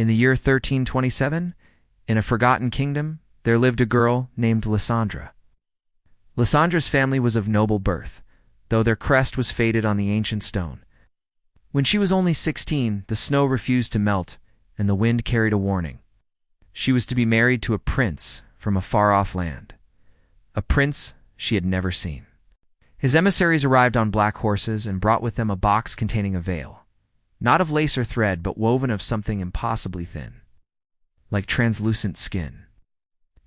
In the year 1327, in a forgotten kingdom, there lived a girl named Lysandra. Lysandra's family was of noble birth, though their crest was faded on the ancient stone. When she was only 16, the snow refused to melt, and the wind carried a warning. She was to be married to a prince from a far-off land, a prince she had never seen. His emissaries arrived on black horses and brought with them a box containing a veil, not of lace or thread, but woven of something impossibly thin, like translucent skin.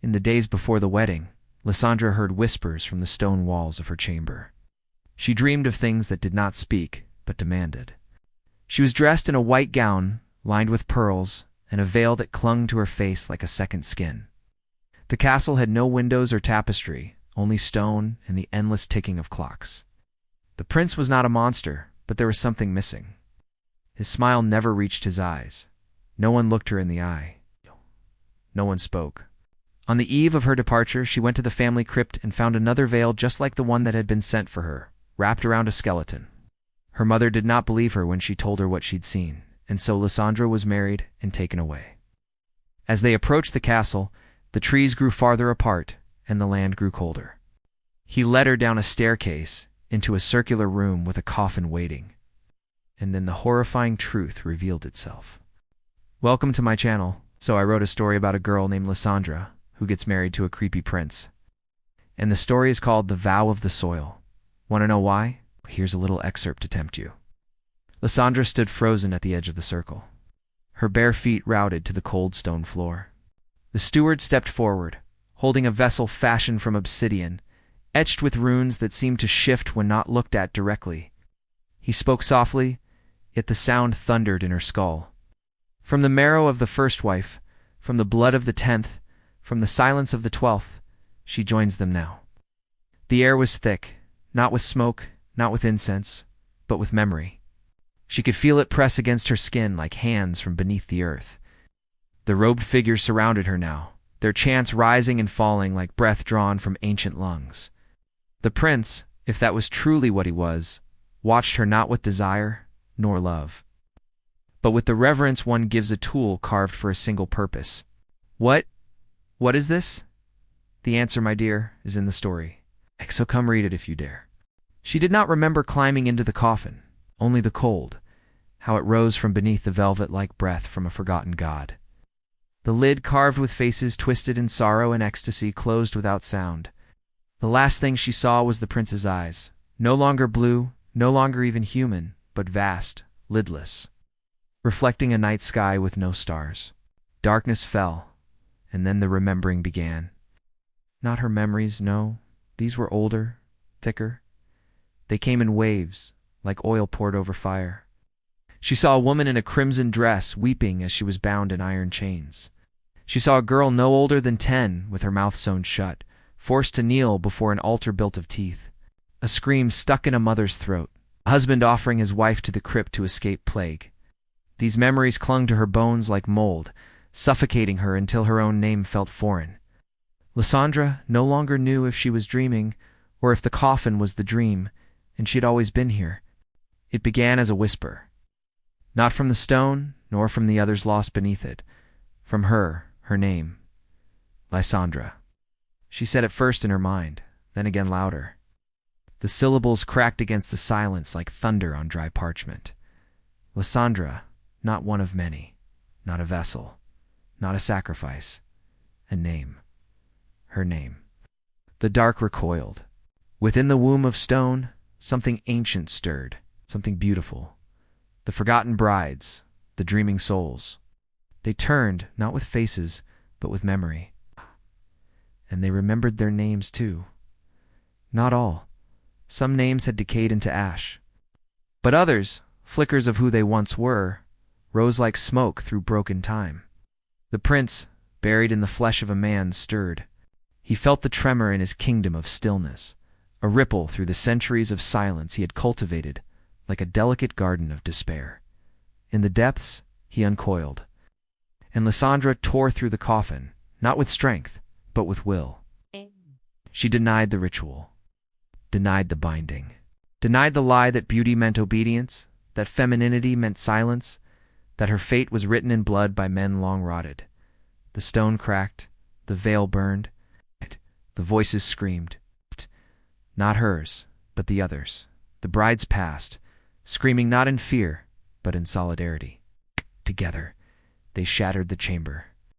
In the days before the wedding, Lysandra heard whispers from the stone walls of her chamber. She dreamed of things that did not speak, but demanded. She was dressed in a white gown lined with pearls and a veil that clung to her face like a second skin. The castle had no windows or tapestry, only stone and the endless ticking of clocks. The prince was not a monster, but there was something missing. His smile never reached his eyes. No one looked her in the eye. No one spoke. On the eve of her departure, she went to the family crypt and found another veil just like the one that had been sent for her, wrapped around a skeleton. Her mother did not believe her when she told her what she'd seen, and so Lysandra was married and taken away. As they approached the castle, the trees grew farther apart and the land grew colder. He led her down a staircase into a circular room with a coffin waiting. And then the horrifying truth revealed itself. Welcome to my channel. So I wrote a story about a girl named Lysandra who gets married to a creepy prince. And the story is called The Vow of the Soil. Want to know why? Here's a little excerpt to tempt you. Lysandra stood frozen at the edge of the circle, her bare feet routed to the cold stone floor. The steward stepped forward, holding a vessel fashioned from obsidian, etched with runes that seemed to shift when not looked at directly. He spoke softly, yet the sound thundered in her skull. From the marrow of the first wife, from the blood of the 10th, from the silence of the 12th, she joins them now. The air was thick, not with smoke, not with incense, but with memory. She could feel it press against her skin like hands from beneath the earth. The robed figures surrounded her now, their chants rising and falling like breath drawn from ancient lungs. The prince, if that was truly what he was, watched her not with desire nor love, but with the reverence one gives a tool carved for a single purpose. What is this? The answer, my dear, is in the story. So come read it if you dare. She did not remember climbing into the coffin, only the cold, how it rose from beneath the velvet like breath from a forgotten god. The lid, carved with faces twisted in sorrow and ecstasy, closed without sound. The last thing she saw was the prince's eyes, no longer blue, no longer even human, but vast, lidless, reflecting a night sky with no stars. Darkness fell, and then the remembering began. Not her memories, no. These were older, thicker. They came in waves, like oil poured over fire. She saw a woman in a crimson dress weeping as she was bound in iron chains. She saw a girl no older than 10, with her mouth sewn shut, forced to kneel before an altar built of teeth. A scream stuck in a mother's throat, a husband offering his wife to the crypt to escape plague. These memories clung to her bones like mold, suffocating her until her own name felt foreign. Lysandra no longer knew if she was dreaming or if the coffin was the dream, and she had always been here. It began as a whisper, not from the stone, nor from the others lost beneath it. From her name, Lysandra. She said it first in her mind, then again louder. The syllables cracked against the silence like thunder on dry parchment. Lysandra, not one of many, not a vessel, not a sacrifice, a name. Her name. The dark recoiled. Within the womb of stone, something ancient stirred, something beautiful. The forgotten brides, the dreaming souls. They turned, not with faces, but with memory. And they remembered their names too. Not all. Some names had decayed into ash. But others, flickers of who they once were, rose like smoke through broken time. The prince, buried in the flesh of a man, stirred. He felt the tremor in his kingdom of stillness, a ripple through the centuries of silence he had cultivated, like a delicate garden of despair. In the depths, he uncoiled. And Lysandra tore through the coffin, not with strength, but with will. She denied the ritual, denied the binding, denied the lie that beauty meant obedience, that femininity meant silence, that her fate was written in blood by men long rotted. The stone cracked, the veil burned, the voices screamed. Not hers, but the others. The brides passed, screaming not in fear, but in solidarity. Together, they shattered the chamber,